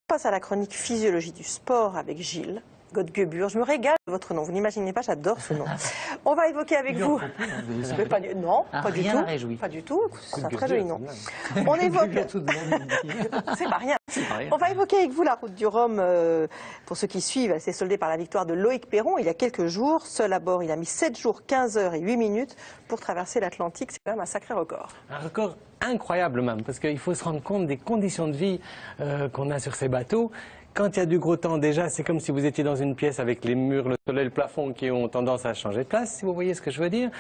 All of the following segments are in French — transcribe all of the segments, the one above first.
Passe à la chronique physiologie du sport avec Gilles Godgebur. Je me régale de votre nom. Vous n'imaginez pas, j'adore ce nom. On va évoquer avec vous. Non, pas du tout. Pas du tout. C'est un très joli nom. On évoque. C'est pas rien. On va évoquer avec vous la route du Rhum. Pour ceux qui suivent, elle s'est soldée par la victoire de Loïc Perron il y a quelques jours. Seul à bord, il a mis 7 jours, 15 heures et 8 minutes pour traverser l'Atlantique. C'est quand même un sacré record. Un record incroyable même, parce qu'il faut se rendre compte des conditions de vie qu'on a sur ces bateaux. Quand il y a du gros temps, déjà, c'est comme si vous étiez dans une pièce avec les murs, le soleil, le plafond qui ont tendance à changer de place, si vous voyez ce que je veux dire.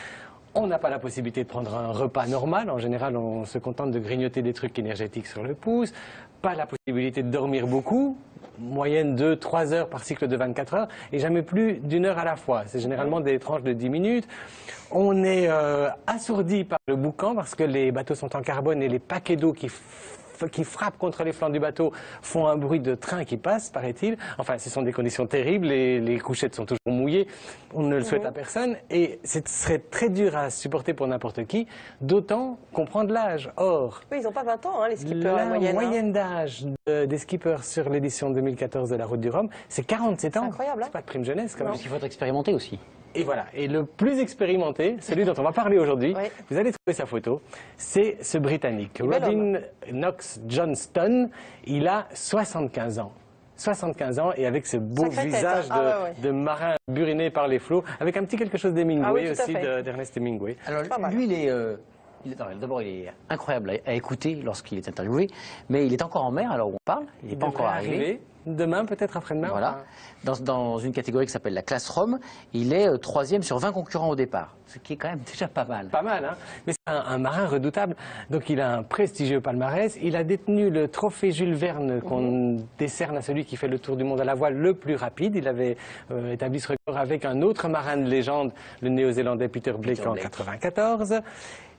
On n'a pas la possibilité de prendre un repas normal. En général, on se contente de grignoter des trucs énergétiques sur le pouce. Pas la possibilité de dormir beaucoup. Moyenne de 3 heures par cycle de 24 heures. Et jamais plus d'1 heure à la fois. C'est généralement des tranches de 10 minutes. On est assourdi par le boucan parce que les bateaux sont en carbone et les paquets d'eau qui frappent contre les flancs du bateau font un bruit de train qui passe, paraît-il. Enfin, ce sont des conditions terribles, les couchettes sont toujours mouillées, on ne le souhaite à personne, et ce serait très dur à supporter pour n'importe qui, d'autant qu'on prend de l'âge. Or, oui, ils n'ont pas 20 ans, hein, les skippers, la moyenne d'âge des skippers sur l'édition 2014 de la Route du Rhum, c'est 47 ans. C'est incroyable, hein. C'est pas de prime jeunesse, quand même. Il faut être expérimenté aussi. Et voilà, et le plus expérimenté, celui dont on va parler aujourd'hui, oui. Vous allez trouver sa photo, c'est ce Britannique, Robin Knox Johnston. Il a 75 ans. 75 ans et avec ce beau visage de marin buriné par les flots, avec un petit quelque chose d'Hemingway aussi, d'Ernest Hemingway. Alors lui, il est... D'abord, il est incroyable à écouter lorsqu'il est interviewé, mais il est encore en mer, alors où on parle, il n'est pas encore arrivé. Demain, peut-être après-demain. Voilà. Dans une catégorie qui s'appelle la classe Rhum, il est 3e sur 20 concurrents au départ, ce qui est quand même déjà pas mal. Pas mal, hein. Mais c'est un marin redoutable, donc il a un prestigieux palmarès. Il a détenu le trophée Jules Verne qu'on décerne à celui qui fait le tour du monde à la voile le plus rapide. Il avait établi ce record avec un autre marin de légende, le néo-zélandais Peter Blake en 1994.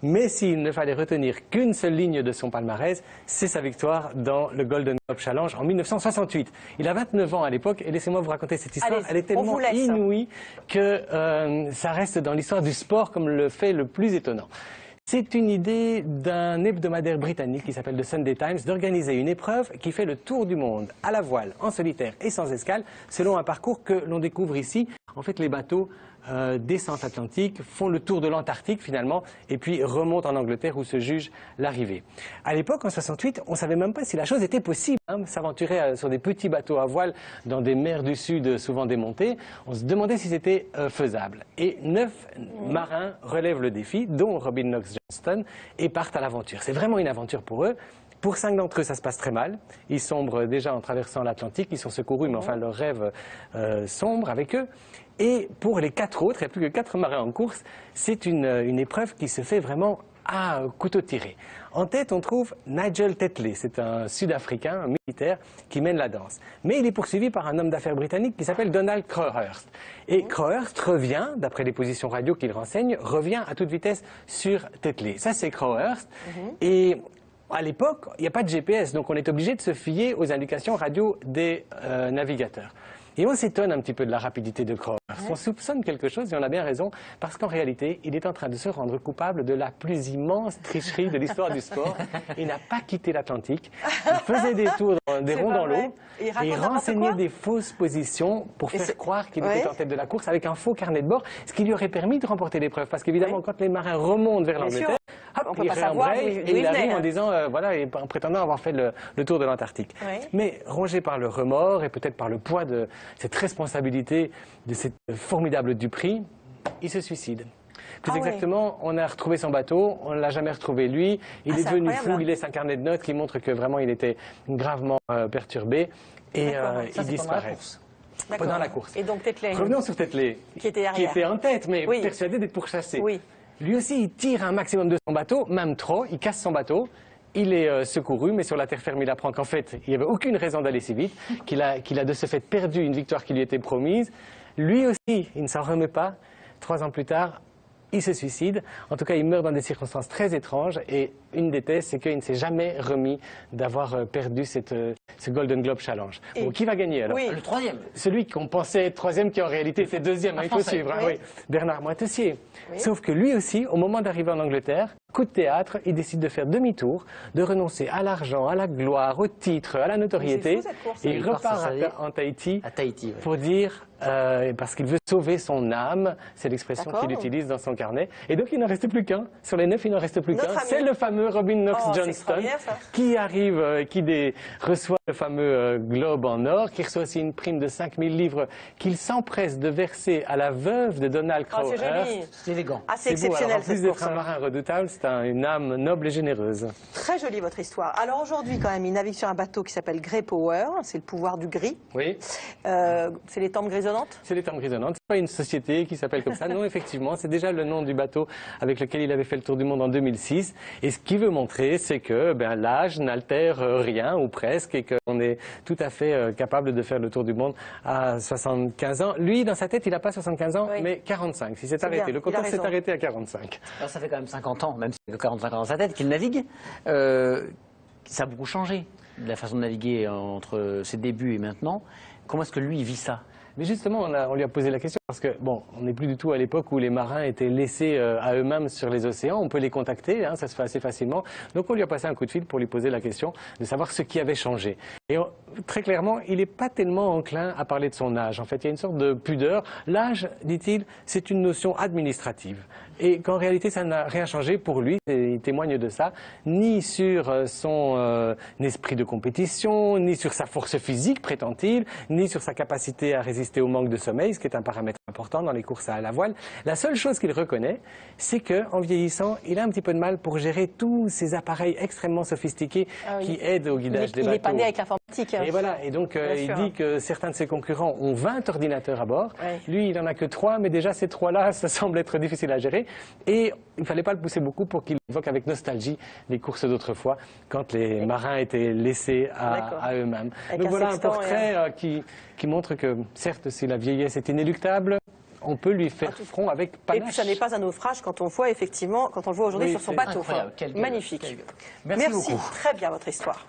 Mais s'il ne fallait retenir qu'une seule ligne de son palmarès, c'est sa victoire dans le Golden Globe Challenge en 1968. Il a 29 ans à l'époque, et laissez-moi vous raconter cette histoire. Elle est tellement inouïe que ça reste dans l'histoire du sport comme le fait le plus étonnant. C'est une idée d'un hebdomadaire britannique qui s'appelle The Sunday Times d'organiser une épreuve qui fait le tour du monde à la voile, en solitaire et sans escale, selon un parcours que l'on découvre ici. En fait, les bateaux descendent l'Atlantique, font le tour de l'Antarctique finalement, et puis remontent en Angleterre où se juge l'arrivée. À l'époque, en 68, on ne savait même pas si la chose était possible. S'aventurer sur des petits bateaux à voile dans des mers du Sud souvent démontées, on se demandait si c'était faisable. Et 9 marins relèvent le défi, dont Robin Knox Johnston, et partent à l'aventure. C'est vraiment une aventure pour eux. Pour 5 d'entre eux, ça se passe très mal. Ils sombrent déjà en traversant l'Atlantique. Ils sont secourus, mais enfin, leur rêve sombre avec eux. Et pour les 4 autres, il n'y a plus que 4 marins en course, c'est une épreuve qui se fait vraiment à couteau tiré. En tête, on trouve Nigel Tetley. C'est un Sud-Africain, un militaire, qui mène la danse. Mais il est poursuivi par un homme d'affaires britannique qui s'appelle Donald Crowhurst. Et Crowhurst revient, d'après les positions radio qu'il renseigne, revient à toute vitesse sur Tetley. Ça, c'est Crowhurst. Et à l'époque, il n'y a pas de GPS, donc on est obligé de se fier aux indications radio des navigateurs. Et on s'étonne un petit peu de la rapidité de Crowhurst. On soupçonne quelque chose, et on a bien raison, parce qu'en réalité, il est en train de se rendre coupable de la plus immense tricherie de l'histoire du sport. Il n'a pas quitté l'Atlantique, il faisait des tours, des ronds dans l'eau, et il renseignait des fausses positions pour faire croire qu'il était en tête de la course avec un faux carnet de bord, ce qui lui aurait permis de remporter l'épreuve. Parce qu'évidemment, quand les marins remontent vers l'Angleterre, il réembraye et il arrive en disant, voilà, et en prétendant avoir fait le tour de l'Antarctique. Mais rongé par le remords et peut-être par le poids de cette responsabilité, de cette formidable duperie, il se suicide. Plus exactement, on a retrouvé son bateau, on ne l'a jamais retrouvé lui, il est devenu fou, il laisse un carnet de notes qui montre que vraiment il était gravement perturbé et il disparaît. Pendant la course. Et donc Tetley. Revenons sur Tetley, qui était en tête, mais persuadé d'être pourchassé. Lui aussi, il tire un maximum de son bateau, même trop, il casse son bateau. Il est secouru, mais sur la terre ferme, il apprend qu'en fait, il n'y avait aucune raison d'aller si vite, qu'il a de ce fait perdu une victoire qui lui était promise. Lui aussi, il ne s'en remet pas. 3 ans plus tard, il se suicide. En tout cas, il meurt dans des circonstances très étranges. Et une des thèses, c'est qu'il ne s'est jamais remis d'avoir perdu ce Golden Globe Challenge. Bon, qui va gagner alors? Le 3e. Celui qu'on pensait être 3e, qui en réalité était 2e. Il faut suivre. Bernard Moitessier. Sauf que lui aussi, au moment d'arriver en Angleterre, coup de théâtre, il décide de faire demi-tour, de renoncer à l'argent, à la gloire, au titre, à la notoriété. Fou, cette course. Et il repart en Tahiti, ouais. pour dire, parce qu'il veut sauver son âme, c'est l'expression qu'il utilise dans son carnet. Et donc il n'en reste plus qu'un. Sur les 9, il n'en reste plus qu'un. C'est le fameux Robin Knox Johnston qui arrive, reçoit le fameux globe en or, qui reçoit aussi une prime de 5000 livres qu'il s'empresse de verser à la veuve de Donald Crowhurst. C'est élégant. Ah, c'est exceptionnel. En plus d'être un marin redoutable, c'est une âme noble et généreuse. Très jolie votre histoire. Alors aujourd'hui, quand même, il navigue sur un bateau qui s'appelle Grey Power. C'est le pouvoir du gris. Oui. C'est les Tempes grisonnantes. C'est les Tempes grisonnantes. C'est pas une société qui s'appelle comme ça. Non, effectivement, c'est déjà le nom du bateau avec lequel il avait fait le tour du monde en 2006. Et ce qu'il veut montrer, c'est que l'âge n'altère rien ou presque, et qu'on est tout à fait capable de faire le tour du monde à 75 ans. Lui, dans sa tête, il n'a pas 75 ans, mais 45. Si c'est arrêté, le compteur s'est arrêté à 45. Alors ça fait quand même 50 ans, même s'il a 45 ans dans sa tête, qu'il navigue. Ça a beaucoup changé, la façon de naviguer entre ses débuts et maintenant. Comment est-ce que lui, il vit ça? Mais justement, on lui a posé la question parce que, bon, on n'est plus du tout à l'époque où les marins étaient laissés à eux-mêmes sur les océans. On peut les contacter, ça se fait assez facilement. Donc on lui a passé un coup de fil pour lui poser la question de savoir ce qui avait changé. Et très clairement, il n'est pas tellement enclin à parler de son âge. En fait, il y a une sorte de pudeur. L'âge, dit-il, c'est une notion administrative. Et qu'en réalité, ça n'a rien changé pour lui, et il témoigne de ça, ni sur son esprit de compétition, ni sur sa force physique, prétend-il, ni sur sa capacité à résister au manque de sommeil, ce qui est un paramètre important dans les courses à la voile. La seule chose qu'il reconnaît, c'est qu'en vieillissant, il a un petit peu de mal pour gérer tous ces appareils extrêmement sophistiqués qui aident au guidage des bateaux. Il n'est pas né avec l'informatique. Et voilà, et donc il dit que certains de ses concurrents ont 20 ordinateurs à bord. Lui, il n'en a que 3, mais déjà ces 3-là, ça semble être difficile à gérer. Et il ne fallait pas le pousser beaucoup pour qu'il évoque avec nostalgie les courses d'autrefois, quand les marins étaient laissés à eux-mêmes. Donc voilà un portrait qui montre que, certes, si la vieillesse est inéluctable, on peut lui faire front avec panache. Et puis ça n'est pas un naufrage quand on le voit effectivement, quand on le voit aujourd'hui sur son bateau. Magnifique. Merci beaucoup. Très bien votre histoire.